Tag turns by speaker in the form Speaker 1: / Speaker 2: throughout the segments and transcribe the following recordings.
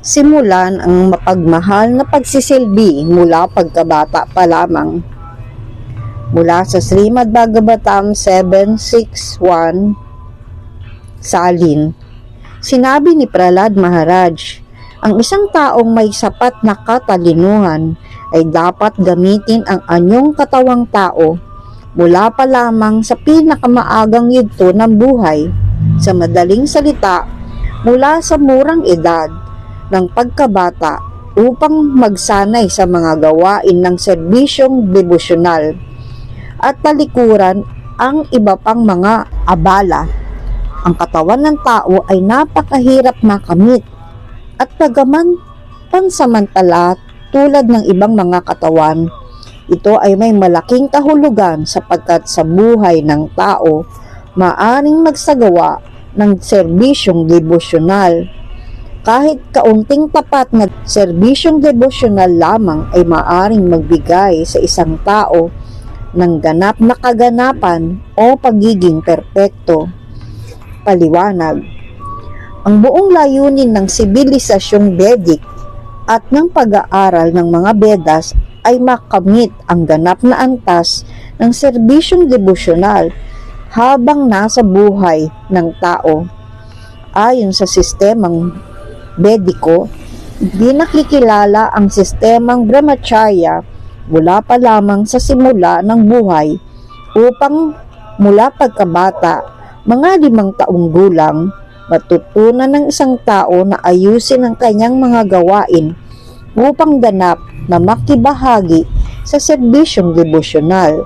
Speaker 1: Simulan ang mapagmahal na pagsisilbi mula pagkabata pa lamang. Mula sa Srimad Bhagavatam 7.6.1, Salin, sinabi ni Prahlad Maharaj, ang isang taong may sapat na katalinuhan ay dapat gamitin ang anyong katawang tao mula pa lamang sa pinakamaagang yugto ng buhay. Sa madaling salita, mula sa murang edad ng pagkabata upang magsanay sa mga gawain ng serbisyong devosyonal at talikuran ang iba pang mga abala. Ang katawan ng tao ay napakahirap makamit at bagaman pansamantala tulad ng ibang mga katawan, ito ay may malaking kahulugan sapagkat sa buhay ng tao maaring magsagawa ng serbisyong devosyonal. Kahit kaunting tapat na serbisyong devosyonal lamang ay maaring magbigay sa isang tao ng ganap na kaganapan o pagiging perpekto. Paliwanag, ang buong layunin ng sibilisasyong Vedic at ng pag-aaral ng mga Vedas ay makamit ang ganap na antas ng serbisyong devosyonal habang nasa buhay ng tao. Ayon sa sistemang Vediko, di nakikilala ang sistemang brahmacharya mula pa lamang sa simula ng buhay upang mula pagkabata, mga 5 taong gulang, matutunan ng isang tao na ayusin ang kanyang mga gawain upang ganap na makibahagi sa serbisyong devosyonal.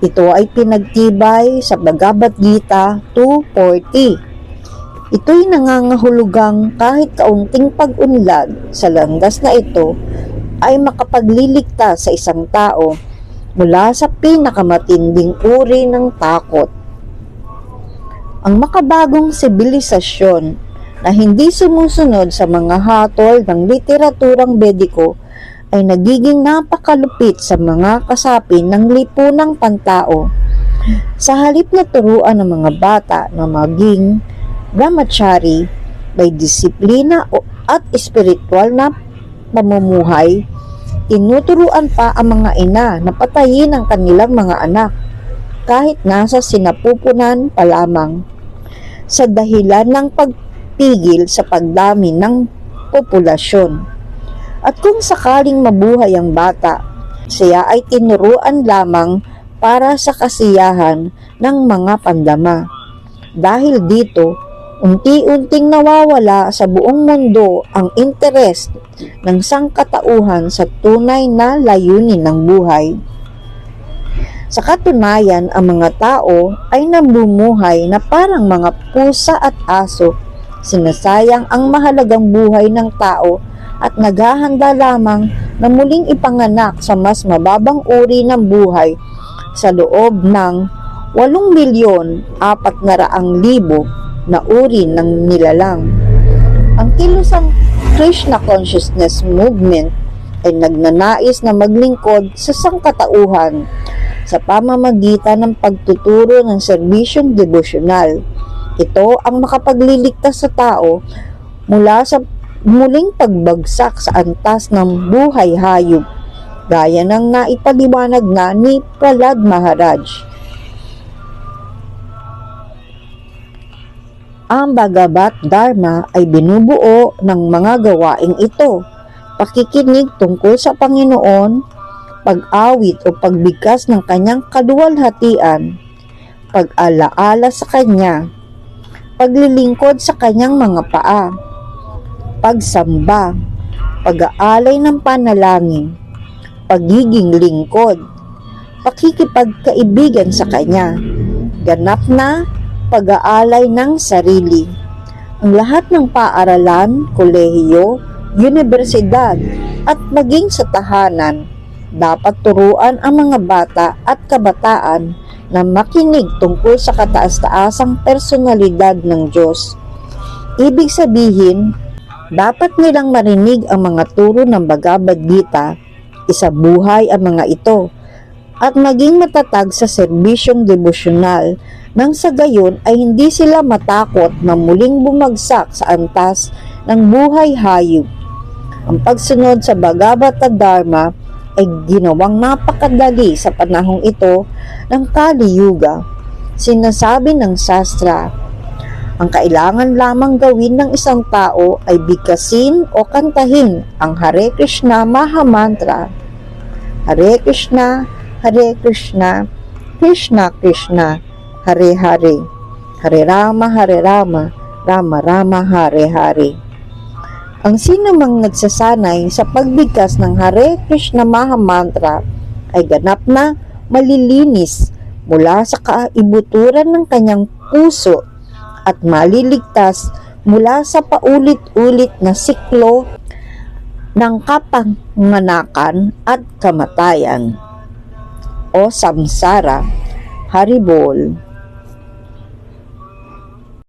Speaker 1: Ito ay pinagtibay sa Bhagavad Gita 2.40. Ito'y nangangahulugang kahit kaunting pag-unlad sa landas na ito ay makapagliligtas sa isang tao mula sa pinakamatinding uri ng takot. Ang makabagong sibilisasyon na hindi sumusunod sa mga hatol ng literaturang Vediko ay nagiging napakalupit sa mga kasapi ng lipunang pantao. Sa halip na turuan ng mga bata na maging brahmachari, may disiplina at espiritual na pamumuhay, tinuturuan pa ang mga ina na patayin ang kanilang mga anak kahit nasa sinapupunan pa lamang sa dahilan ng pagpigil sa pagdami ng populasyon. At kung sakaling mabuhay ang bata, siya ay tinuruan lamang para sa kasiyahan ng mga pandama. Dahil dito, unti-unting nawawala sa buong mundo ang interes ng sangkatauhan sa tunay na layunin ng buhay. Sa katunayan, ang mga tao ay namumuhay na parang mga pusa at aso. Sinasayang ang mahalagang buhay ng tao at naghahanda lamang na muling ipanganak sa mas mababang uri ng buhay sa loob ng 8,400,000 na uri ng nilalang. Ang kilusang Krishna Consciousness Movement ay nagnanais na maglingkod sa sangkatauhan sa pamamagitan ng pagtuturo ng serbisyong devosyonal. Ito ang makapagliligtas sa tao mula sa muling pagbagsak sa antas ng buhay hayop, gaya ng naipaliwanag na ni Prahlad Maharaj. Ang Bhagavad Dharma ay binubuo ng mga gawaing ito: pakikinig tungkol sa Panginoon, pag-awit o pagbigkas ng kanyang kaluwalhatian, pag-alaala sa kanya, paglilingkod sa kanyang mga paa, pagsamba, pag-aalay ng panalangin, pagiging lingkod, pakikipagkaibigan sa kanya, ganap na pag-aalay ng sarili. Ang lahat ng paaralan, kolehiyo, universidad at maging sa tahanan, dapat turuan ang mga bata at kabataan na makinig tungkol sa kataas-taasang personalidad ng Diyos. Ibig sabihin, dapat nilang marinig ang mga turo ng Bhagavad Gita, isabuhay ang mga ito, at maging matatag sa serbisyong devosyonal nang sa gayon ay hindi sila matakot na muling bumagsak sa antas ng buhay hayop. Ang pagsunod sa Bhagavata Dharma ay ginawang napakadali sa panahong ito ng Kali Yuga. Sinasabi ng sastra, ang kailangan lamang gawin ng isang tao ay bigkasin o kantahin ang Hare Krishna Maha Mantra. Hare Krishna, Krishna Krishna, Hare Hare, Hare Rama, Rama Rama, Hare Hare. Ang sinumang nagsasanay sa pagbigkas ng Hare Krishna Maha Mantra ay ganap na malilinis mula sa kaibuturan ng kanyang puso at maliligtas mula sa paulit-ulit na siklo ng kapanganakan at kamatayan o samsara. Haribol.